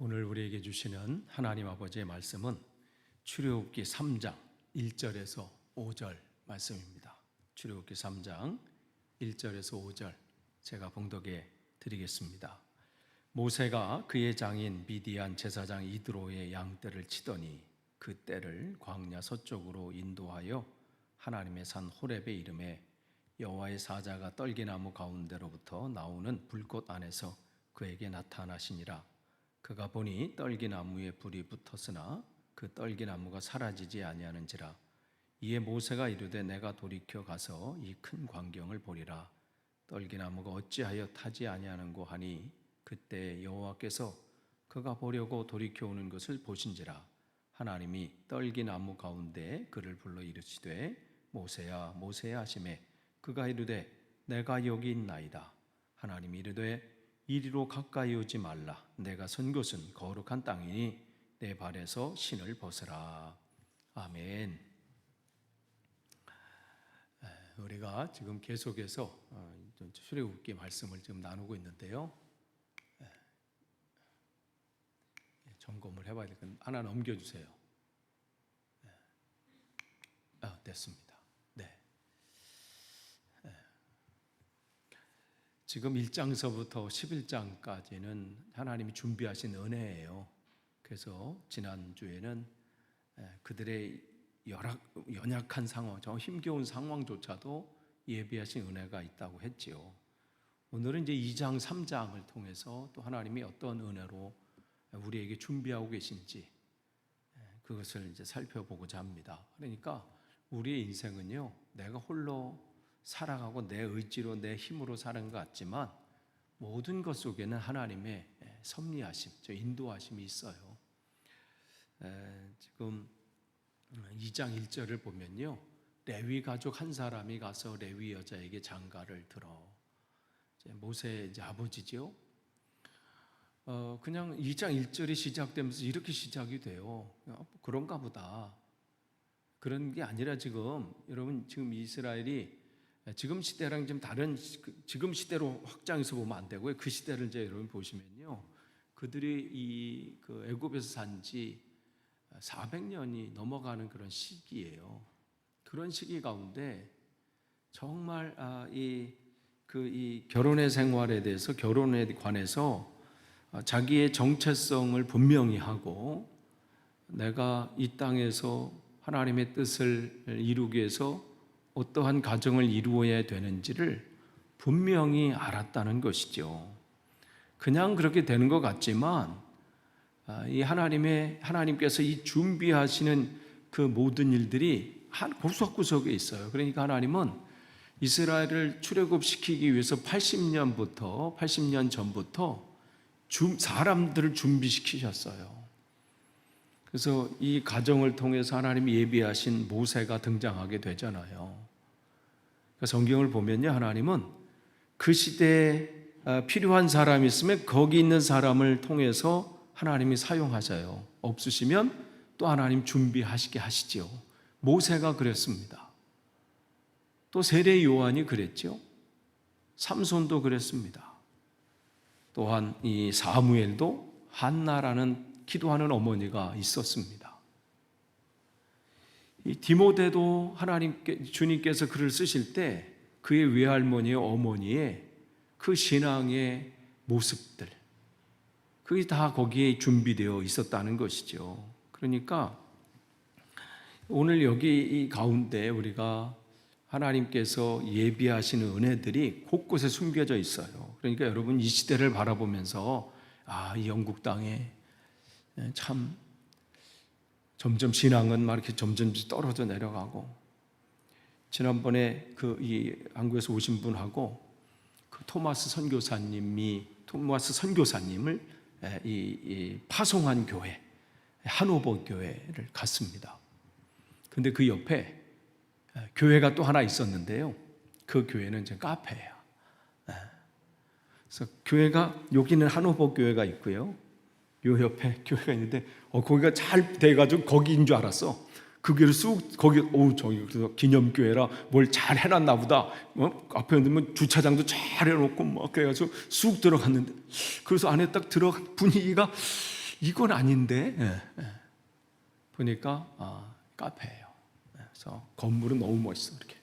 오늘 우리에게 주시는 하나님 아버지의 말씀은 출애굽기 3장 1절에서 5절 말씀입니다. 출애굽기 3장 1절에서 5절 제가 봉독해 드리겠습니다. 모세가 그의 장인 미디안 제사장 이드로의 양떼를 치더니 그 떼를 광야 서쪽으로 인도하여 하나님의 산 호렙에 이르매 여호와의 사자가 떨기나무 가운데로부터 나오는 불꽃 안에서 그에게 나타나시니라. 그가 보니 떨기나무에 불이 붙었으나 그 떨기나무가 사라지지 아니하는지라. 이에 모세가 이르되 내가 돌이켜 가서 이 큰 광경을 보리라. 떨기나무가 어찌하여 타지 아니하는고 하니 그때 여호와께서 그가 보려고 돌이켜 오는 것을 보신지라. 하나님이 떨기나무 가운데 그를 불러 이르시되 모세야 모세야 하시매 그가 이르되 내가 여기 있나이다. 하나님이 이르되 이리로 가까이 오지 말라. 내가 선 곳은 거룩한 땅이니 내 발에서 신을 벗으라. 아멘. 우리가 지금 계속해서 출애굽기 말씀을 지금 나누고 있는데요. 점검을 해봐야 될 건데 하나 넘겨주세요. 됐습니다. 네. 지금 1장서부터 11장까지는 하나님이 준비하신 은혜예요. 그래서 지난주에는 그들의 연약한 상황, 저 힘겨운 상황조차도 예비하신 은혜가 있다고 했지요. 오늘은 이제 2장, 3장을 통해서 또 하나님이 어떤 은혜로 우리에게 준비하고 계신지 그것을 이제 살펴보고자 합니다. 그러니까 우리의 인생은요, 내가 홀로 살아가고 내 의지로 내 힘으로 사는 것 같지만 모든 것 속에는 하나님의 섭리하심, 인도하심이 있어요. 지금 2장 1절을 보면요, 레위 가족 한 사람이 가서 레위 여자에게 장가를 들어. 모세 이제 아버지죠. 그냥 2장 1절이 시작되면서 이렇게 시작이 돼요. 그런가 보다. 그런 게 아니라 지금 여러분 지금 이스라엘이 지금 시대랑 좀 다른, 지금 시대로 확장해서 보면 안 되고요. 그 시대를 이제 여러분 보시면요, 그들이 그 애굽에서 산지 400년이 넘어가는 그런 시기예요. 그런 시기 가운데 정말 이 결혼의 생활에 대해서, 결혼에 관해서 자기의 정체성을 분명히 하고 내가 이 땅에서 하나님의 뜻을 이루기 위해서 어떠한 가정을 이루어야 되는지를 분명히 알았다는 것이죠. 그냥 그렇게 되는 것 같지만 이 하나님께서 이 준비하시는 그 모든 일들이 한 구석구석에 있어요. 그러니까 하나님은 이스라엘을 출애굽시키기 위해서 80년 전부터 사람들을 준비시키셨어요. 그래서 이 가정을 통해서 하나님이 예비하신 모세가 등장하게 되잖아요. 성경을 보면요, 하나님은 그 시대에 필요한 사람이 있으면 거기 있는 사람을 통해서 하나님이 사용하셔요. 없으시면 또 하나님 준비하시게 하시죠. 모세가 그랬습니다. 또 세례 요한이 그랬죠. 삼손도 그랬습니다. 또한 이 사무엘도 한나라는 기도하는 어머니가 있었습니다. 이 디모데도 주님께서 그를 쓰실 때 그의 외할머니의 어머니의 그 신앙의 모습들, 그게 다 거기에 준비되어 있었다는 것이죠. 그러니까 오늘 여기 이 가운데 우리가 하나님께서 예비하시는 은혜들이 곳곳에 숨겨져 있어요. 그러니까 여러분 이 시대를 바라보면서 이 영국 땅에 참 점점 신앙은 막 이렇게 점점 떨어져 내려가고, 지난번에 이 한국에서 오신 분하고 그 토마스 선교사님을 파송한 교회, 하노버 교회를 갔습니다. 근데 그 옆에 교회가 또 하나 있었는데요, 그 교회는 이제 카페예요. 그래서 교회가, 여기는 하노버 교회가 있고요, 요 옆에 교회가 있는데 거기가 잘 돼가지고 거기인 줄 알았어. 그 교회를 쑥 거기 저기 기념교회라 뭘 잘 해놨나 보다. 앞에 있으면 주차장도 잘 해놓고 막 그래가지고 쑥 들어갔는데, 그래서 안에 딱 들어간 분위기가 이건 아닌데 보니까 카페예요. 그래서 건물은 너무 멋있어 이렇게.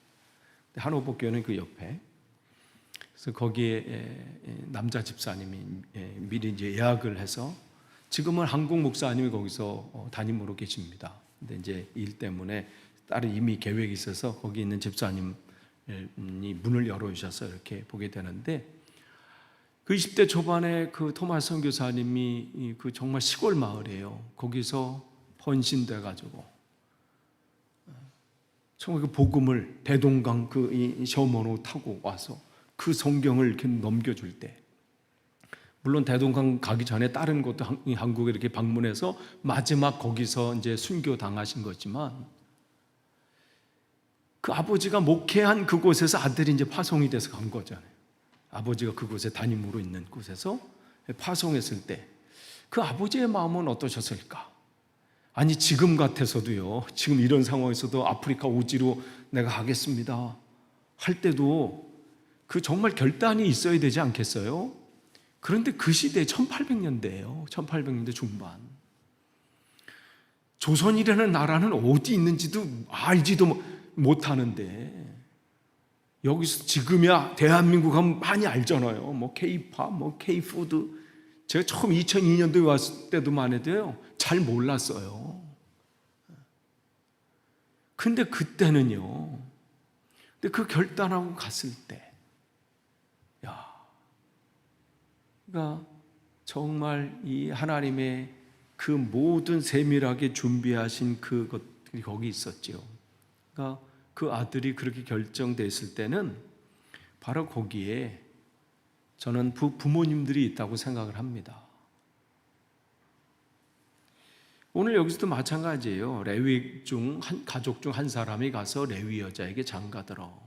한옥복교는 그 옆에. 그래서 거기에 남자 집사님이 미리 이제 예약을 해서 지금은 한국 목사님이 거기서 담임으로 계십니다. 근데 이제 일 때문에 다른 이미 계획이 있어서 거기 있는 집사님이 문을 열어주셔서 이렇게 보게 되는데 그 20대 초반에 그 토마스 선교사님이 그 정말 시골 마을이에요. 거기서 헌신돼 가지고 정말 그 복음을 대동강 그 셔먼호 타고 와서 그 성경을 이렇게 넘겨줄 때, 물론 대동강 가기 전에 다른 곳도 한국에 이렇게 방문해서 마지막 거기서 이제 순교 당하신 거지만 그 아버지가 목회한 그곳에서 아들이 이제 파송이 돼서 간 거잖아요. 아버지가 그곳에 담임으로 있는 곳에서 파송했을 때 그 아버지의 마음은 어떠셨을까? 아니 지금 같아서도요, 지금 이런 상황에서도 아프리카 오지로 내가 가겠습니다 할 때도 그 정말 결단이 있어야 되지 않겠어요? 그런데 그 시대 1800년대예요. 1800년대 중반. 조선이라는 나라는 어디 있는지도 알지도 못하는데 여기서 지금이야 대한민국 하면 많이 알잖아요. 뭐 K-팝, 뭐 K-푸드. 제가 처음 2002년도에 왔을 때도만 해도요, 잘 몰랐어요. 근데 그때는요, 근데 그 결단하고 갔을 때, 그러니까 정말 이 하나님의 그 모든 세밀하게 준비하신 그것들이 거기 있었죠. 그러니까 그 아들이 그렇게 결정됐을 때는 바로 거기에 저는 부모님들이 있다고 생각을 합니다. 오늘 여기서도 마찬가지예요. 레위 중 가족 중 한 사람이 가서 레위 여자에게 장가들어.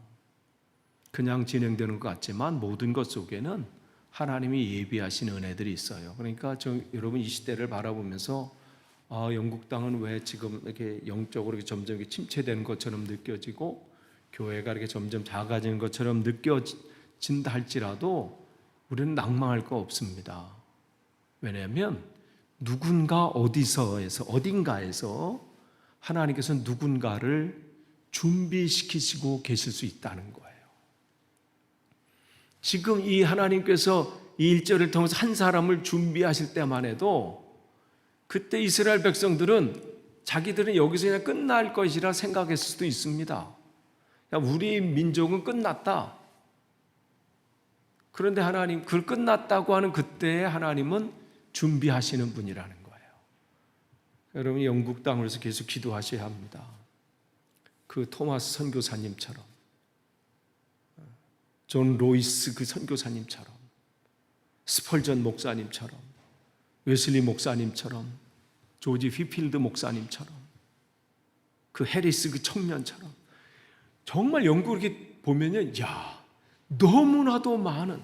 그냥 진행되는 것 같지만 모든 것 속에는 하나님이 예비하신 은혜들이 있어요. 그러니까 여러분 이 시대를 바라보면서 영국 땅은 왜 지금 이렇게 영적으로 이렇게 점점 이렇게 침체되는 것처럼 느껴지고 교회가 이렇게 점점 작아지는 것처럼 느껴진다 할지라도 우리는 낭망할 거 없습니다. 왜냐하면 누군가 어딘가에서 하나님께서 누군가를 준비시키시고 계실 수 있다는 거예요. 지금 이 하나님께서 이 일절을 통해서 한 사람을 준비하실 때만 해도 그때 이스라엘 백성들은 자기들은 여기서 그냥 끝날 것이라 생각했을 수도 있습니다. 우리 민족은 끝났다. 그런데 하나님, 그걸 끝났다고 하는 그때에 하나님은 준비하시는 분이라는 거예요. 여러분 영국 땅으로서 계속 기도하셔야 합니다. 그 토마스 선교사님처럼, 존 로이스 그 선교사님처럼, 스펄전 목사님처럼, 웨슬리 목사님처럼, 조지 휘필드 목사님처럼, 그 해리스 그 청년처럼, 정말 영국 이렇게 보면요, 너무나도 많은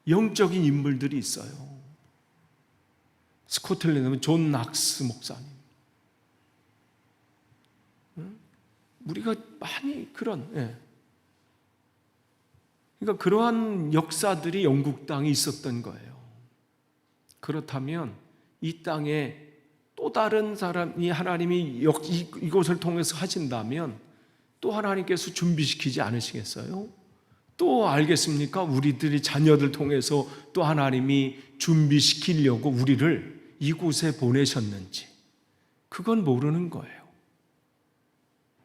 영적인 인물들이 있어요. 스코틀랜드는 존 낙스 목사님. 우리가 많이 그러니까 그러한 역사들이 영국 땅에 있었던 거예요. 그렇다면 이 땅에 또 다른 사람이 하나님이 이곳을 통해서 하신다면 또 하나님께서 준비시키지 않으시겠어요? 또 알겠습니까? 우리들이 자녀들 통해서 또 하나님이 준비시키려고 우리를 이곳에 보내셨는지 그건 모르는 거예요.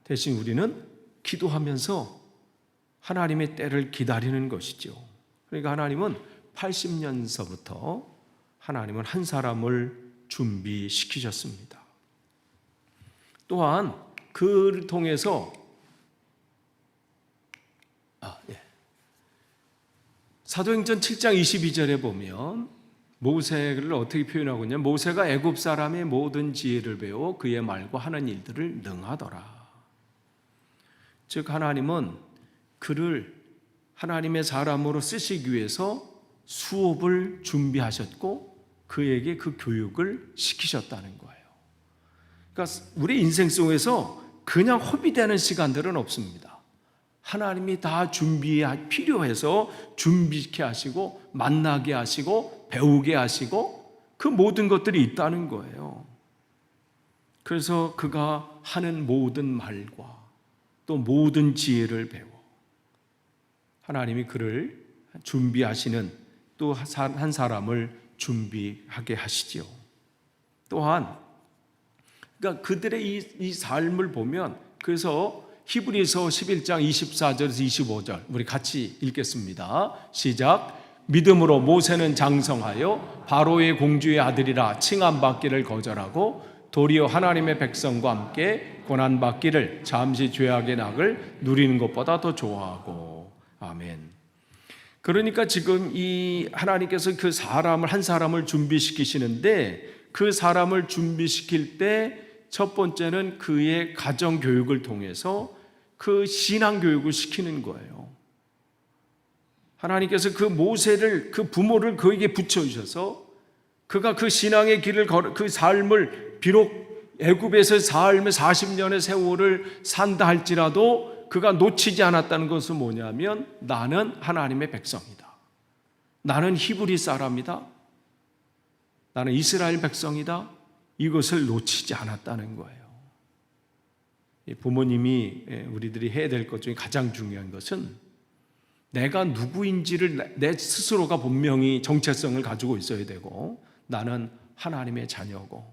대신 우리는 기도하면서 하나님의 때를 기다리는 것이죠. 그러니까 하나님은 80년서부터 하나님은 한 사람을 준비시키셨습니다. 또한 그를 통해서 사도행전 7장 22절에 보면 모세를 어떻게 표현하고 있냐면 모세가 애굽 사람의 모든 지혜를 배워 그의 말과 하는 일들을 능하더라. 즉 하나님은 그를 하나님의 사람으로 쓰시기 위해서 수업을 준비하셨고 그에게 그 교육을 시키셨다는 거예요. 그러니까 우리 인생 속에서 그냥 허비되는 시간들은 없습니다. 하나님이 다 필요해서 준비케 하시고 만나게 하시고 배우게 하시고 그 모든 것들이 있다는 거예요. 그래서 그가 하는 모든 말과 또 모든 지혜를 배워 하나님이 그를 준비하시는 또 한 사람을 준비하게 하시지요. 또한 그러니까 그들의 이 삶을 보면, 그래서 히브리서 11장 24절에서 25절 우리 같이 읽겠습니다. 시작. 믿음으로 모세는 장성하여 바로의 공주의 아들이라 칭함받기를 거절하고 도리어 하나님의 백성과 함께 고난받기를 잠시 죄악의 낙을 누리는 것보다 더 좋아하고. 아멘. 그러니까 지금 이 하나님께서 그 사람을, 한 사람을 준비시키시는데, 그 사람을 준비시킬 때 첫 번째는 그의 가정 교육을 통해서 그 신앙 교육을 시키는 거예요. 하나님께서 그 모세를, 그 부모를 그에게 붙여주셔서 그가 그 신앙의 길을 걸어, 그 삶을 비록 애굽에서 삶의 40년의 세월을 산다 할지라도 그가 놓치지 않았다는 것은 뭐냐면, 나는 하나님의 백성이다, 나는 히브리 사람이다, 나는 이스라엘 백성이다, 이것을 놓치지 않았다는 거예요. 부모님이 우리들이 해야 될 것 중에 가장 중요한 것은 내가 누구인지를 내 스스로가 분명히 정체성을 가지고 있어야 되고, 나는 하나님의 자녀고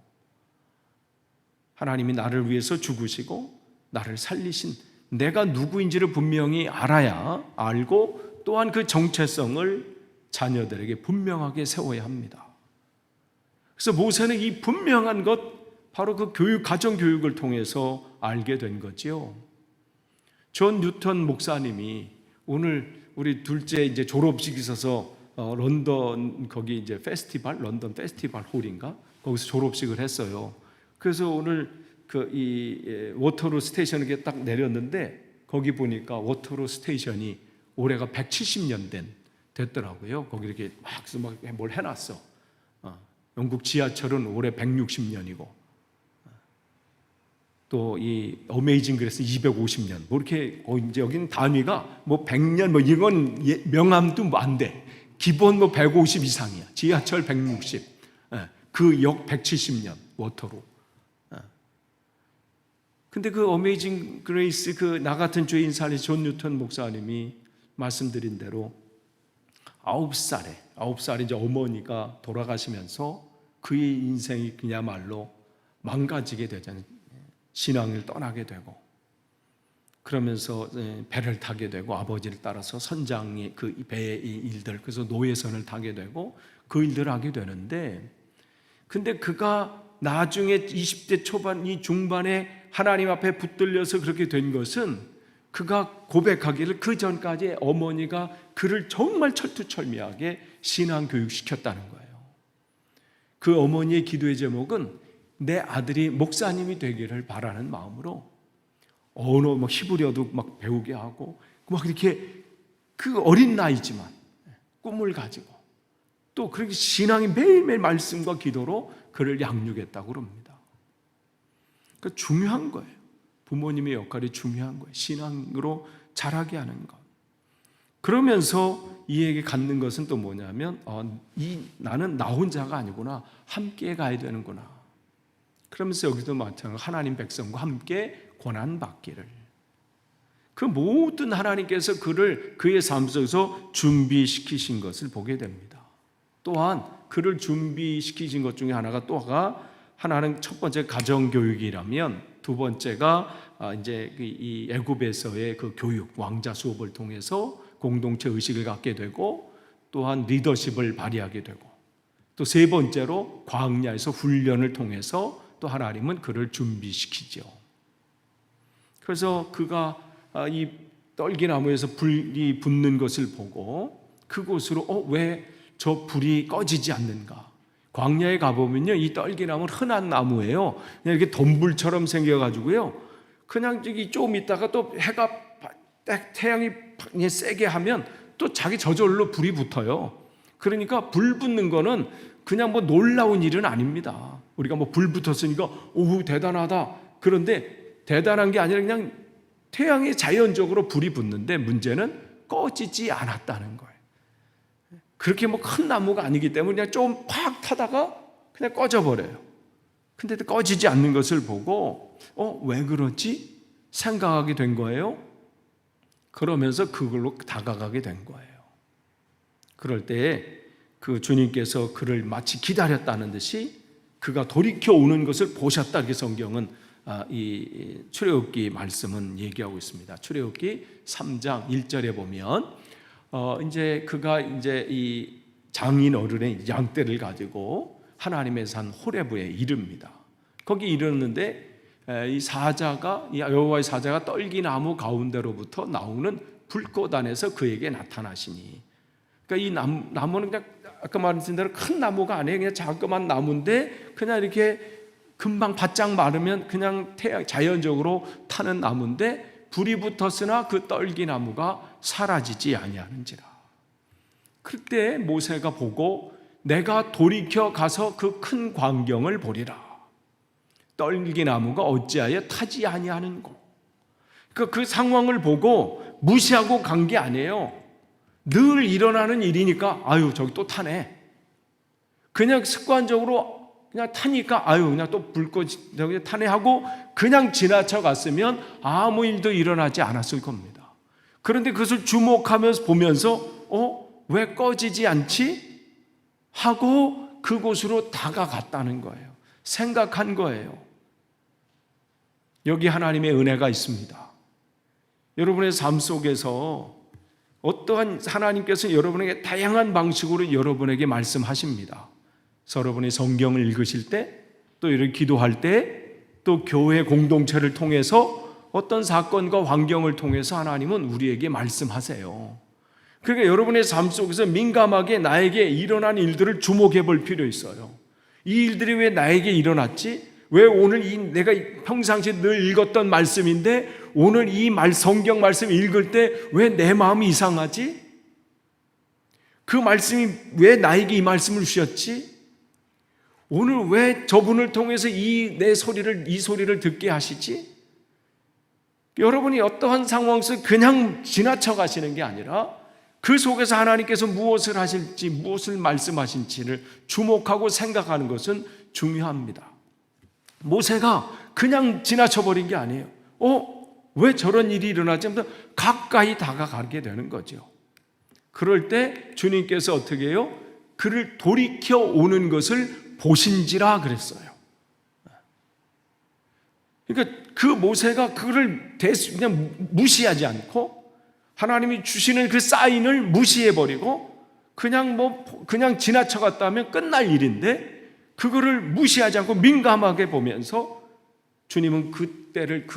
하나님이 나를 위해서 죽으시고 나를 살리신 내가 누구인지를 분명히 알고 또한 그 정체성을 자녀들에게 분명하게 세워야 합니다. 그래서 모세는 이 분명한 것, 바로 그 가정 교육을 통해서 알게 된 거지요. 존 뉴턴 목사님이 오늘 우리 둘째 이제 졸업식 있어서 런던 거기 이제 런던 페스티벌 홀인가 거기서 졸업식을 했어요. 그래서 오늘 워터루 스테이션에 딱 내렸는데 거기 보니까 워터루 스테이션이 올해가 170년 됐더라고요. 거기 이렇게 막 뭘 해놨어. 영국 지하철은 올해 160년이고 또 이 어메이징 그래스 250년 뭐 이렇게 이제 여기는 단위가 뭐 100년 뭐 이건 명함도 안 돼. 기본 뭐 150 이상이야. 지하철 160, 그 역 170년 워터로. 근데 그 어메이징 그레이스 그 나 같은 죄인 살리 존 뉴턴 목사님이 말씀드린 대로 9살에 이제 어머니가 돌아가시면서 그의 인생이 그야말로 망가지게 되잖아요. 신앙을 떠나게 되고, 그러면서 배를 타게 되고 아버지를 따라서 선장이 그 배의 일들, 그래서 노예선을 타게 되고 그 일들을 하게 되는데, 근데 그가 나중에 20대 초반 이 중반에 하나님 앞에 붙들려서 그렇게 된 것은, 그가 고백하기를 그 전까지 어머니가 그를 정말 철두철미하게 신앙 교육시켰다는 거예요. 그 어머니의 기도의 제목은 내 아들이 목사님이 되기를 바라는 마음으로 언어 막 히브리어도 막 배우게 하고 막 이렇게 그 어린 나이지만 꿈을 가지고 또 그렇게 신앙이 매일매일 말씀과 기도로 그를 양육했다고 그럽니다. 그러니까 중요한 거예요. 부모님의 역할이 중요한 거예요. 신앙으로 자라게 하는 것. 그러면서 이에게 갖는 것은 또 뭐냐면 나는 나 혼자가 아니구나, 함께 가야 되는구나. 그러면서 여기도 마찬가지로 하나님 백성과 함께 고난받기를, 그 모든 하나님께서 그의 삶 속에서 준비시키신 것을 보게 됩니다. 또한 그를 준비시키신 것 중에 하나는 첫 번째 가정교육이라면, 두 번째가 이제 이 애굽에서의 그 교육, 왕자 수업을 통해서 공동체 의식을 갖게 되고, 또한 리더십을 발휘하게 되고, 또 세 번째로 광야에서 훈련을 통해서 또 하나님은 그를 준비시키죠. 그래서 그가 이 떨기나무에서 불이 붙는 것을 보고 그곳으로 왜 저 불이 꺼지지 않는가? 광야에 가보면요, 이 떨기나무는 흔한 나무예요. 그냥 이렇게 덤불처럼 생겨가지고요, 그냥 저기 좀 있다가 또 해가 태양이 세게 하면 또 자기 저절로 불이 붙어요. 그러니까 불 붙는 거는 그냥 뭐 놀라운 일은 아닙니다. 우리가 뭐 불 붙었으니까 오우 대단하다. 그런데 대단한 게 아니라 그냥 태양에 자연적으로 불이 붙는데, 문제는 꺼지지 않았다는 거예요. 그렇게 뭐 큰 나무가 아니기 때문에 그냥 좀 팍 타다가 그냥 꺼져버려요. 근데 꺼지지 않는 것을 보고 왜 그렇지? 생각하게 된 거예요. 그러면서 그걸로 다가가게 된 거예요. 그럴 때 그 주님께서 그를 마치 기다렸다는 듯이 그가 돌이켜 오는 것을 보셨다. 이렇게 성경은 이 출애굽기 말씀은 얘기하고 있습니다. 출애굽기 3장 1절에 보면 이제 그가 이제 이 장인 어른의 양떼를 가지고 하나님의 산 호레브에 이릅니다. 거기 이르는데 이 사자가, 이 여호와의 사자가 떨기나무 가운데로부터 나오는 불꽃 안에서 그에게 나타나시니, 그러니까 이 나무는 그냥 아까 말씀드린 대로 큰 나무가 아니에요. 그냥 자그만 나무인데 그냥 이렇게 금방 바짝 마르면 그냥 자연적으로 타는 나무인데 불이 붙었으나 그 떨기나무가 사라지지 아니하는지라. 그때 모세가 보고 내가 돌이켜 가서 그 큰 광경을 보리라. 떨기나무가 어찌하여 타지 아니하는고. 그러니까 그 상황을 보고 무시하고 간 게 아니에요. 늘 일어나는 일이니까 아유 저기 또 타네. 그냥 습관적으로 그냥 타니까 아유 그냥 또 불꽃 저기 타네 하고 그냥 지나쳐 갔으면 아무 일도 일어나지 않았을 겁니다. 그런데 그것을 주목하면서 보면서 왜 꺼지지 않지? 하고 그곳으로 다가갔다는 거예요. 생각한 거예요. 여기 하나님의 은혜가 있습니다. 여러분의 삶 속에서 어떠한 하나님께서 여러분에게 다양한 방식으로 여러분에게 말씀하십니다. 여러분의 성경을 읽으실 때, 또 이렇게 기도할 때, 또 교회 공동체를 통해서 어떤 사건과 환경을 통해서 하나님은 우리에게 말씀하세요. 그러니까 여러분의 삶 속에서 민감하게 나에게 일어난 일들을 주목해 볼 필요 있어요. 이 일들이 왜 나에게 일어났지? 왜 오늘 내가 평상시에 늘 읽었던 말씀인데 오늘 이 성경 말씀 읽을 때 왜 내 마음이 이상하지? 그 말씀이 왜 나에게 이 말씀을 주셨지? 오늘 왜 저분을 통해서 이 소리를 듣게 하시지? 여러분이 어떠한 상황 속에 그냥 지나쳐 가시는 게 아니라 그 속에서 하나님께서 무엇을 하실지, 무엇을 말씀하실지를 주목하고 생각하는 것은 중요합니다. 모세가 그냥 지나쳐 버린 게 아니에요. 왜 저런 일이 일어나지? 하면서 가까이 다가가게 되는 거죠. 그럴 때 주님께서 어떻게 해요? 그를 돌이켜 오는 것을 보신지라 그랬어요. 그러니까 그 모세가 그를 그냥 무시하지 않고 하나님이 주시는 그 사인을 무시해버리고 그냥 지나쳐갔다면 끝날 일인데 그거를 무시하지 않고 민감하게 보면서 주님은 그때를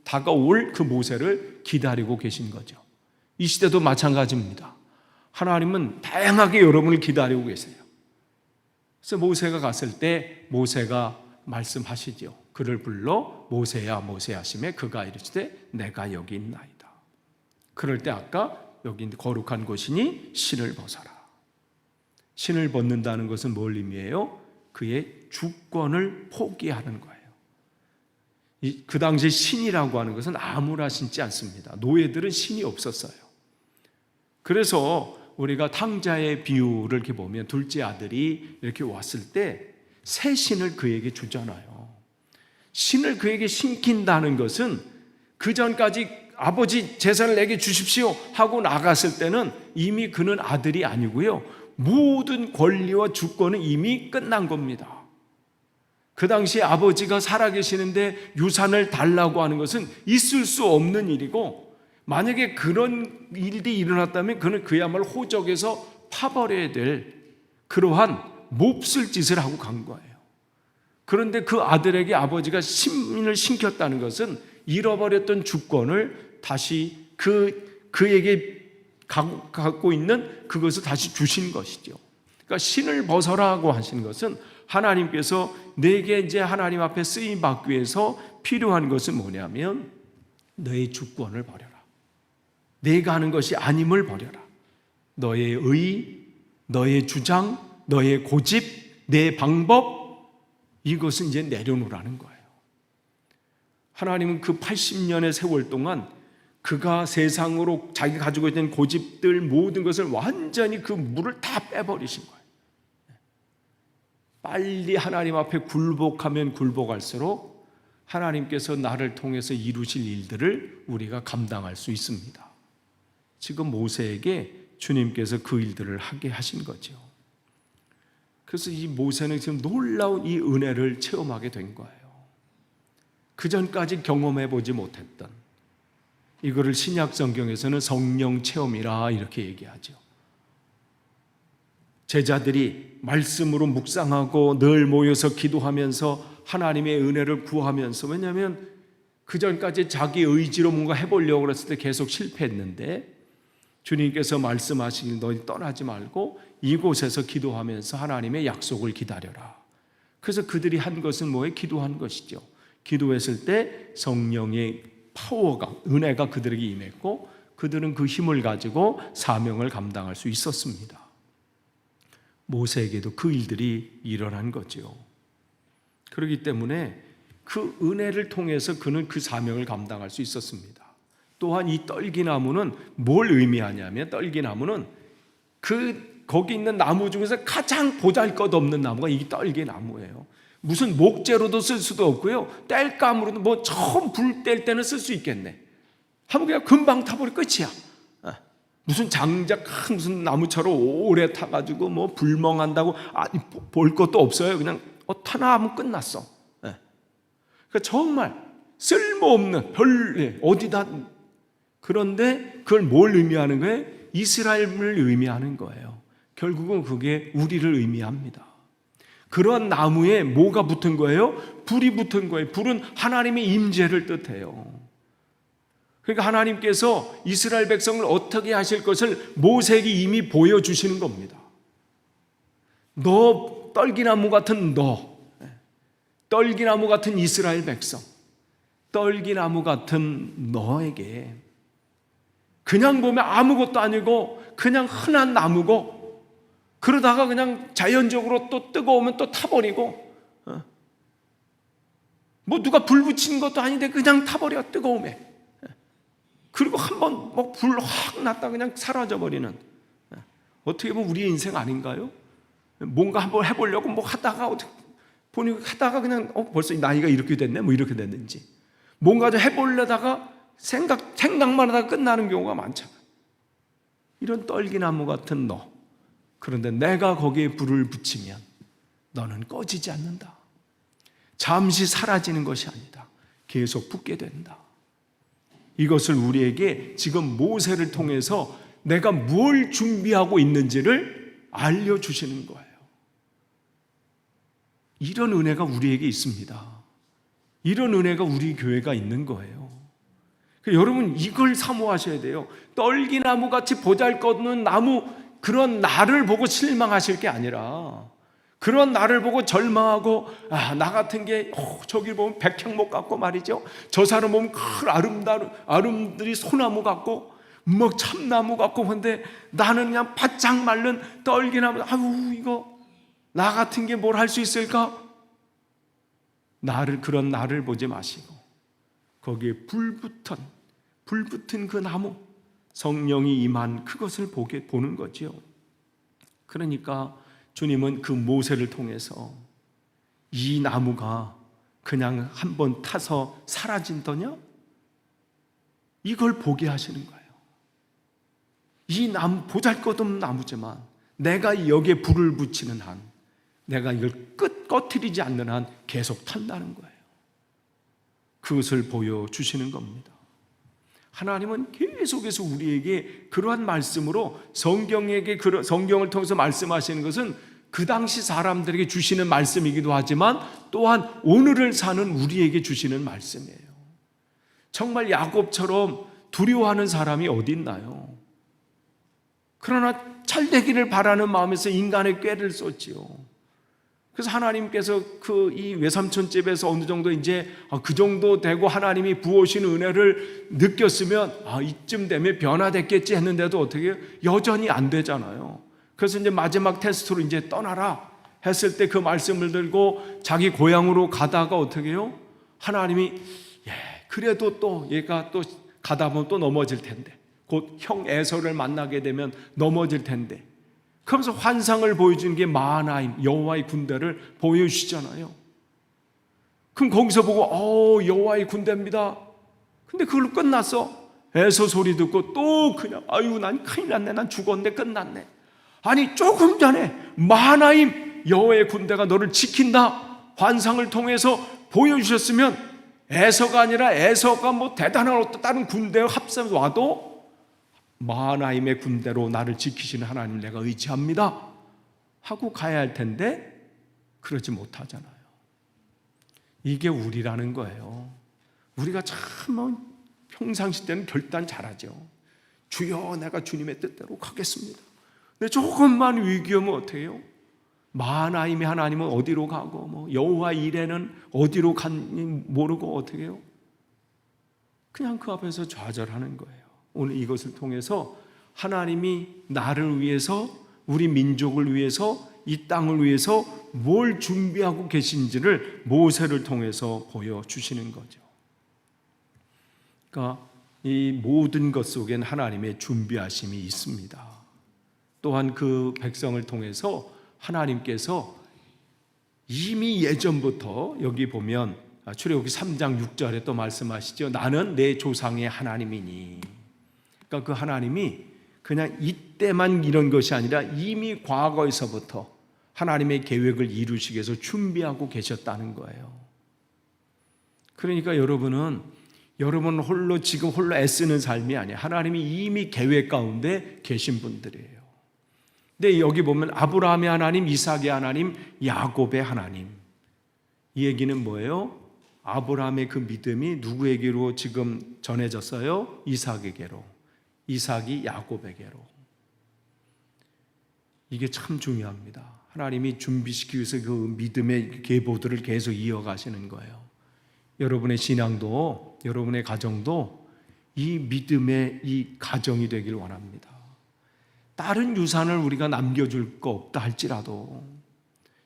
다가올 그 모세를 기다리고 계신 거죠. 이 시대도 마찬가지입니다. 하나님은 다양하게 여러분을 기다리고 계세요. 그래서 모세가 갔을 때 모세가 말씀하시죠. 그를 불러 모세야 모세야 하시매 그가 이르시되 내가 여기 있나이다. 그럴 때 아까 여기 거룩한 곳이니 신을 벗어라. 신을 벗는다는 것은 뭘 의미해요? 그의 주권을 포기하는 거예요. 그 당시에 신이라고 하는 것은 아무나 신지 않습니다. 노예들은 신이 없었어요. 그래서 우리가 탕자의 비유를 이렇게 보면 둘째 아들이 이렇게 왔을 때 새 신을 그에게 주잖아요. 신을 그에게 신긴다는 것은 그 전까지 아버지 재산을 내게 주십시오 하고 나갔을 때는 이미 그는 아들이 아니고요. 모든 권리와 주권은 이미 끝난 겁니다. 그 당시에 아버지가 살아계시는데 유산을 달라고 하는 것은 있을 수 없는 일이고 만약에 그런 일이 일어났다면 그는 그야말로 호적에서 파버려야 될 그러한 몹쓸 짓을 하고 간 거예요. 그런데 그 아들에게 아버지가 신을 신겼다는 것은 잃어버렸던 주권을 다시 그에게 갖고 있는 그것을 다시 주신 것이죠. 그러니까 신을 벗어라고 하시는 것은 하나님께서 내게 이제 하나님 앞에 쓰임 받기 위해서 필요한 것은 뭐냐면 너의 주권을 버려라. 내가 하는 것이 아님을 버려라. 너의 의, 너의 주장, 너의 고집, 내 방법 이것은 이제 내려놓으라는 거예요. 하나님은 그 80년의 세월 동안 그가 세상으로 자기가 가지고 있는 고집들 모든 것을 완전히 그 물을 다 빼버리신 거예요. 빨리 하나님 앞에 굴복하면 굴복할수록 하나님께서 나를 통해서 이루실 일들을 우리가 감당할 수 있습니다. 지금 모세에게 주님께서 그 일들을 하게 하신 거죠. 그래서 이 모세는 지금 놀라운 이 은혜를 체험하게 된 거예요. 그 전까지 경험해 보지 못했던, 이거를 신약 성경에서는 성령 체험이라 이렇게 얘기하죠. 제자들이 말씀으로 묵상하고 늘 모여서 기도하면서 하나님의 은혜를 구하면서, 왜냐하면 그 전까지 자기 의지로 뭔가 해보려고 했을 때 계속 실패했는데 주님께서 말씀하시길 너희 떠나지 말고 이곳에서 기도하면서 하나님의 약속을 기다려라. 그래서 그들이 한 것은 뭐예요? 기도한 것이죠. 기도했을 때 성령의 파워가, 은혜가 그들에게 임했고 그들은 그 힘을 가지고 사명을 감당할 수 있었습니다. 모세에게도 그 일들이 일어난 거죠. 그렇기 때문에 그 은혜를 통해서 그는 그 사명을 감당할 수 있었습니다. 또한 이 떨기나무는 뭘 의미하냐면, 떨기나무는 거기 있는 나무 중에서 가장 보잘것없는 나무가 이 떨기나무예요. 무슨 목재로도 쓸 수도 없고요, 땔감으로도 뭐 처음 불 뗄 때는 쓸 수 있겠네 하면 그냥 금방 타버려 끝이야. 무슨 장작 큰 무슨 나무처럼 오래 타가지고 뭐 불멍한다고 볼 것도 없어요. 그냥 타나 하면 끝났어. 그러니까 정말 쓸모없는 어디다. 그런데 그걸 뭘 의미하는 거예요? 이스라엘을 의미하는 거예요. 결국은 그게 우리를 의미합니다. 그런 나무에 뭐가 붙은 거예요? 불이 붙은 거예요. 불은 하나님의 임재를 뜻해요. 그러니까 하나님께서 이스라엘 백성을 어떻게 하실 것을 모세에게 이미 보여주시는 겁니다. 너 떨기나무 같은 떨기나무 같은 이스라엘 백성, 떨기나무 같은 너에게, 그냥 보면 아무것도 아니고 그냥 흔한 나무고, 그러다가 그냥 자연적으로 또 뜨거우면 또 타버리고, 뭐 누가 불 붙인 것도 아닌데 그냥 타버려, 뜨거움에. 그리고 한번 뭐 불 확 났다 그냥 사라져버리는, 어떻게 보면 우리의 인생 아닌가요? 뭔가 한번 해보려고 뭐 하다가 보니까 하다가 그냥 벌써 나이가 이렇게 됐네, 뭐 이렇게 됐는지, 뭔가 좀 해보려다가 생각만 하다가 끝나는 경우가 많잖아. 이런 떨기나무 같은 너, 그런데 내가 거기에 불을 붙이면 너는 꺼지지 않는다. 잠시 사라지는 것이 아니다. 계속 붙게 된다. 이것을 우리에게 지금 모세를 통해서 내가 뭘 준비하고 있는지를 알려주시는 거예요. 이런 은혜가 우리에게 있습니다. 이런 은혜가 우리 교회가 있는 거예요. 여러분, 이걸 사모하셔야 돼요. 떨기나무같이 보잘것없는 나무, 그런 나를 보고 실망하실 게 아니라, 그런 나를 보고 절망하고, 나 같은 게 저기 보면 백향목 같고 말이죠, 저 사람 보면 큰 아름들이 소나무 같고 뭐 참나무 같고, 근데 나는 그냥 바짝 말른 떨기나무. 이거 나 같은 게 뭘 할 수 있을까? 그런 나를 보지 마시고 거기에 불 붙은 그 나무, 성령이 임한 그것을 보는 거지요. 그러니까 주님은 그 모세를 통해서 이 나무가 그냥 한번 타서 사라진더냐? 이걸 보게 하시는 거예요. 이 나무, 보잘것없는 나무지만 내가 여기에 불을 붙이는 한, 내가 이걸 꺼트리지 않는 한 계속 탄다는 거예요. 그것을 보여주시는 겁니다. 하나님은 계속해서 우리에게 그러한 말씀으로 성경을 통해서 말씀하시는 것은 그 당시 사람들에게 주시는 말씀이기도 하지만 또한 오늘을 사는 우리에게 주시는 말씀이에요. 정말 야곱처럼 두려워하는 사람이 어디 있나요? 그러나 잘 되기를 바라는 마음에서 인간의 꾀를 썼지요. 그래서 하나님께서 이 외삼촌집에서 어느 정도 이제 그 정도 되고 하나님이 부어오신 은혜를 느꼈으면 이쯤 되면 변화됐겠지 했는데도 어떻게 여전히 안 되잖아요. 그래서 이제 마지막 테스트로 이제 떠나라 했을 때 그 말씀을 들고 자기 고향으로 가다가 어떻게 해요? 하나님이 그래도 또 얘가 또 가다 보면 또 넘어질 텐데, 곧 형 에서를 만나게 되면 넘어질 텐데, 그러면서 환상을 보여주는 게 마하나임, 여호와의 군대를 보여주시잖아요. 그럼 거기서 보고 여호와의 군대입니다. 근데 그걸로 끝났어. 에서 소리 듣고 또 그냥 아유 난 큰일 났네, 난 죽었네, 끝났네. 아니 조금 전에 마하나임 여호와의 군대가 너를 지킨다 환상을 통해서 보여주셨으면 에서가 아니라 에서가 뭐 대단한 어떤 다른 군대와 합세해서 와도 마하나임의 군대로 나를 지키시는 하나님 내가 의지합니다 하고 가야 할 텐데 그러지 못하잖아요. 이게 우리라는 거예요. 우리가 참 평상시 때는 결단 잘하죠. 주여 내가 주님의 뜻대로 가겠습니다. 근데 조금만 위기 오면 어떻게 해요? 마하나임의 하나님은 어디로 가고 뭐 여호와 이레는 어디로 간지 모르고 어떻게 해요? 그냥 그 앞에서 좌절하는 거예요. 오늘 이것을 통해서 하나님이 나를 위해서 우리 민족을 위해서 이 땅을 위해서 뭘 준비하고 계신지를 모세를 통해서 보여주시는 거죠. 그러니까 이 모든 것 속엔 하나님의 준비하심이 있습니다. 또한 그 백성을 통해서 하나님께서 이미 예전부터 여기 보면 출애굽기 3장 6절에 또 말씀하시죠. 나는 내 조상의 하나님이니. 그러니까 그 하나님이 그냥 이때만 이런 것이 아니라 이미 과거에서부터 하나님의 계획을 이루시기 위해서 준비하고 계셨다는 거예요. 그러니까 여러분 홀로 지금 홀로 애쓰는 삶이 아니에요. 하나님이 이미 계획 가운데 계신 분들이에요. 근데 여기 보면 아브라함의 하나님, 이삭의 하나님, 야곱의 하나님. 이 얘기는 뭐예요? 아브라함의 그 믿음이 누구에게로 지금 전해졌어요? 이삭에게로. 이삭이 야곱에게로. 이게 참 중요합니다. 하나님이 준비시키기 위해서 그 믿음의 계보들을 계속 이어가시는 거예요. 여러분의 신앙도, 여러분의 가정도 이 믿음의 이 가정이 되길 원합니다. 다른 유산을 우리가 남겨줄 거 없다 할지라도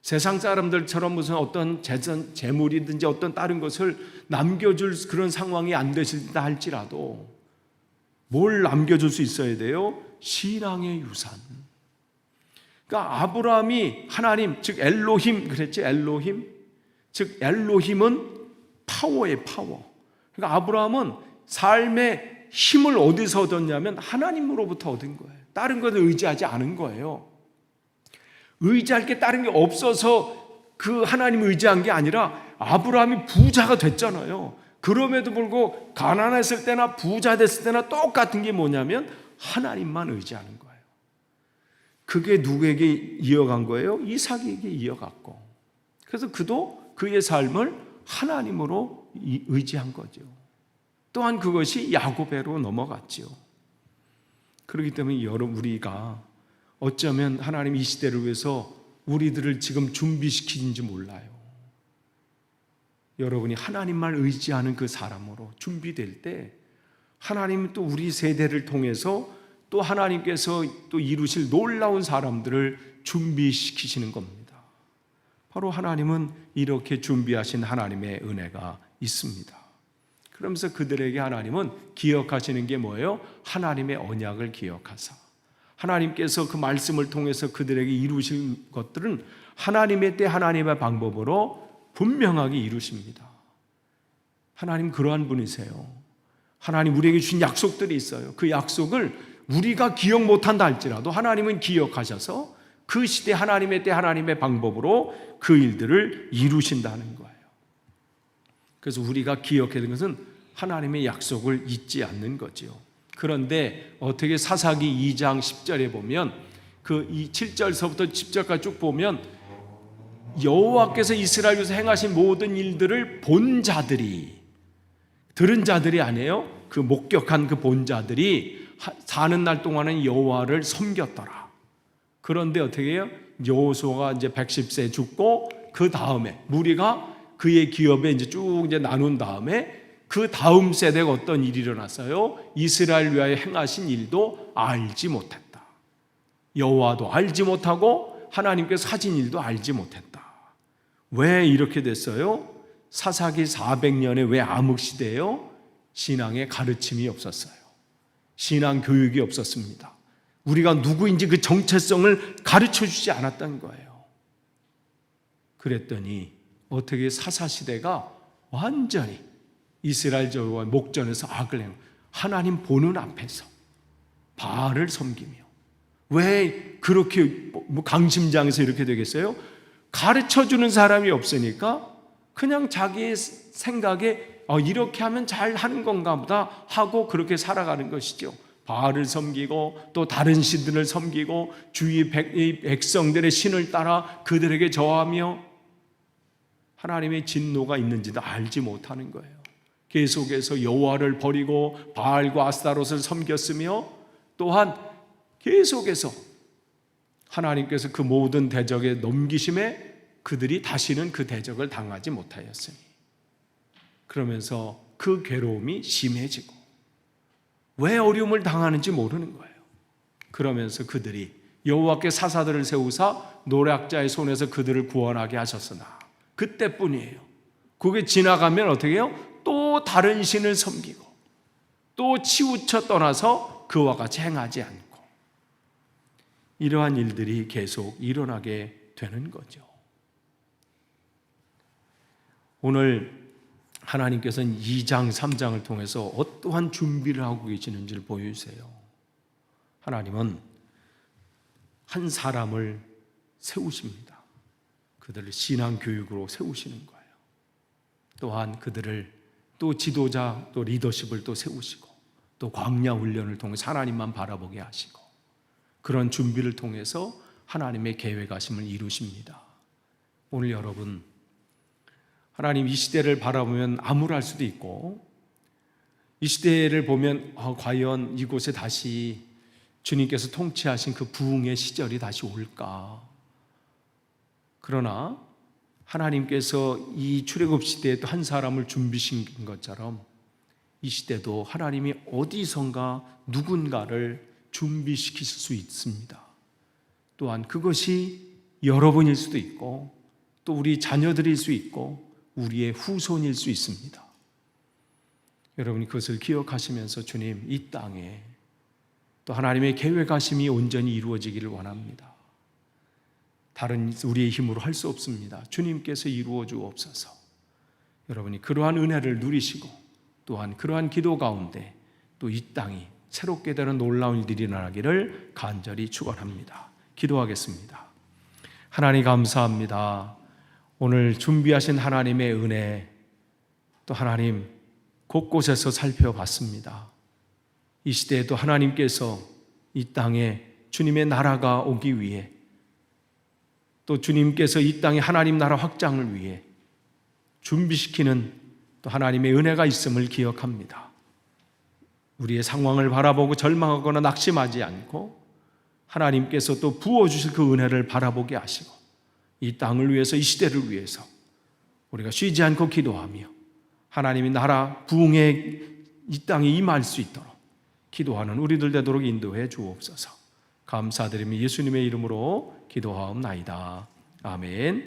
세상 사람들처럼 무슨 어떤 재물이든지 어떤 다른 것을 남겨줄 그런 상황이 안 되신다 할지라도 뭘 남겨줄 수 있어야 돼요? 신앙의 유산. 그러니까 아브라함이 하나님, 즉 엘로힘 그랬지, 엘로힘. 즉 엘로힘은 파워의 파워. 그러니까 아브라함은 삶의 힘을 어디서 얻었냐면 하나님으로부터 얻은 거예요. 다른 것을 의지하지 않은 거예요. 의지할 게 다른 게 없어서 그 하나님을 의지한 게 아니라 아브라함이 부자가 됐잖아요. 그럼에도 불구하고 가난했을 때나 부자 됐을 때나 똑같은 게 뭐냐면 하나님만 의지하는 거예요. 그게 누구에게 이어간 거예요? 이삭에게 이어갔고. 그래서 그도 그의 삶을 하나님으로 의지한 거죠. 또한 그것이 야곱에로 넘어갔죠. 그렇기 때문에 여러분 우리가 어쩌면 하나님 이 시대를 위해서 우리들을 지금 준비시키는지 몰라요. 여러분이 하나님만 의지하는 그 사람으로 준비될 때 하나님은 또 우리 세대를 통해서 또 하나님께서 또 이루실 놀라운 사람들을 준비시키시는 겁니다. 바로 하나님은 이렇게 준비하신 하나님의 은혜가 있습니다. 그러면서 그들에게 하나님은 기억하시는 게 뭐예요? 하나님의 언약을 기억하사 하나님께서 그 말씀을 통해서 그들에게 이루실 것들은 하나님의 때 하나님의 방법으로 분명하게 이루십니다. 하나님 그러한 분이세요. 하나님 우리에게 주신 약속들이 있어요. 그 약속을 우리가 기억 못한다 할지라도 하나님은 기억하셔서 그 시대 하나님의 때 하나님의 방법으로 그 일들을 이루신다는 거예요. 그래서 우리가 기억해야 되는 것은 하나님의 약속을 잊지 않는 거죠. 그런데 어떻게 사사기 2장 10절에 보면 그 7절서부터 10절까지 쭉 보면 여호와께서 이스라엘에서 행하신 모든 일들을 본 자들이, 들은 자들이 아니에요. 그 목격한 그 본 자들이 사는 날 동안은 여호와를 섬겼더라. 그런데 어떻게 해요? 여호수아가 이제 110세 죽고 그 다음에 무리가 그의 기업에 이제 쭉 이제 나눈 다음에 그 다음 세대가 어떤 일이 일어났어요? 이스라엘 위하여 행하신 일도 알지 못했다. 여호와도 알지 못하고 하나님께서 하신 일도 알지 못했다. 왜 이렇게 됐어요? 사사기 400년에 왜 암흑시대예요? 신앙의 가르침이 없었어요. 신앙 교육이 없었습니다. 우리가 누구인지 그 정체성을 가르쳐 주지 않았던 거예요. 그랬더니 어떻게 사사시대가 완전히 이스라엘 저와 목전에서 악을 행하고 하나님 보는 앞에서 바알을 섬기며, 왜 그렇게 강심장에서 이렇게 되겠어요? 가르쳐 주는 사람이 없으니까 그냥 자기의 생각에 이렇게 하면 잘 하는 건가 보다 하고 그렇게 살아가는 것이죠. 바알을 섬기고 또 다른 신들을 섬기고 주위 백성들의 신을 따라 그들에게 저하며 하나님의 진노가 있는지도 알지 못하는 거예요. 계속해서 여호와를 버리고 바알과 아스타롯을 섬겼으며, 또한 계속해서 하나님께서 그 모든 대적에 넘기심에 그들이 다시는 그 대적을 당하지 못하였으니, 그러면서 그 괴로움이 심해지고 왜 어려움을 당하는지 모르는 거예요. 그러면서 그들이 여호와께 사사들을 세우사 노략자의 손에서 그들을 구원하게 하셨으나 그때뿐이에요. 그게 지나가면 어떻게 해요? 또 다른 신을 섬기고 또 치우쳐 떠나서 그와 같이 행하지 않고, 이러한 일들이 계속 일어나게 되는 거죠. 오늘 하나님께서는 2장, 3장을 통해서 어떠한 준비를 하고 계시는지를 보여주세요. 하나님은 한 사람을 세우십니다. 그들을 신앙교육으로 세우시는 거예요. 또한 그들을 또 지도자, 또 리더십을 또 세우시고, 또 광야 훈련을 통해서 하나님만 바라보게 하시고, 그런 준비를 통해서 하나님의 계획하심을 이루십니다. 오늘 여러분, 하나님 이 시대를 바라보면 암울할 수도 있고, 이 시대를 보면 과연 이곳에 다시 주님께서 통치하신 그 부흥의 시절이 다시 올까? 그러나 하나님께서 이 출애굽 시대에 또 한 사람을 준비시킨 것처럼 이 시대도 하나님이 어디선가 누군가를 준비시키실 수 있습니다. 또한 그것이 여러분일 수도 있고, 또 우리 자녀들일 수 있고, 우리의 후손일 수 있습니다. 여러분이 그것을 기억하시면서 주님, 이 땅에 또 하나님의 계획하심이 온전히 이루어지기를 원합니다. 다른 우리의 힘으로 할 수 없습니다. 주님께서 이루어 주옵소서. 여러분이 그러한 은혜를 누리시고, 또한 그러한 기도 가운데 또 이 땅이 새롭게 되는 놀라운 일들이 일어나기를 간절히 축원합니다. 기도하겠습니다. 하나님 감사합니다. 오늘 준비하신 하나님의 은혜, 또 하나님 곳곳에서 살펴봤습니다. 이 시대에도 하나님께서 이 땅에 주님의 나라가 오기 위해, 또 주님께서 이 땅에 하나님 나라 확장을 위해 준비시키는 또 하나님의 은혜가 있음을 기억합니다. 우리의 상황을 바라보고 절망하거나 낙심하지 않고 하나님께서 또 부어주실 그 은혜를 바라보게 하시고, 이 땅을 위해서, 이 시대를 위해서 우리가 쉬지 않고 기도하며 하나님의 나라 부흥에 이 땅에 임할 수 있도록 기도하는 우리들 되도록 인도해 주옵소서. 감사드리며 예수님의 이름으로 기도하옵나이다. 아멘.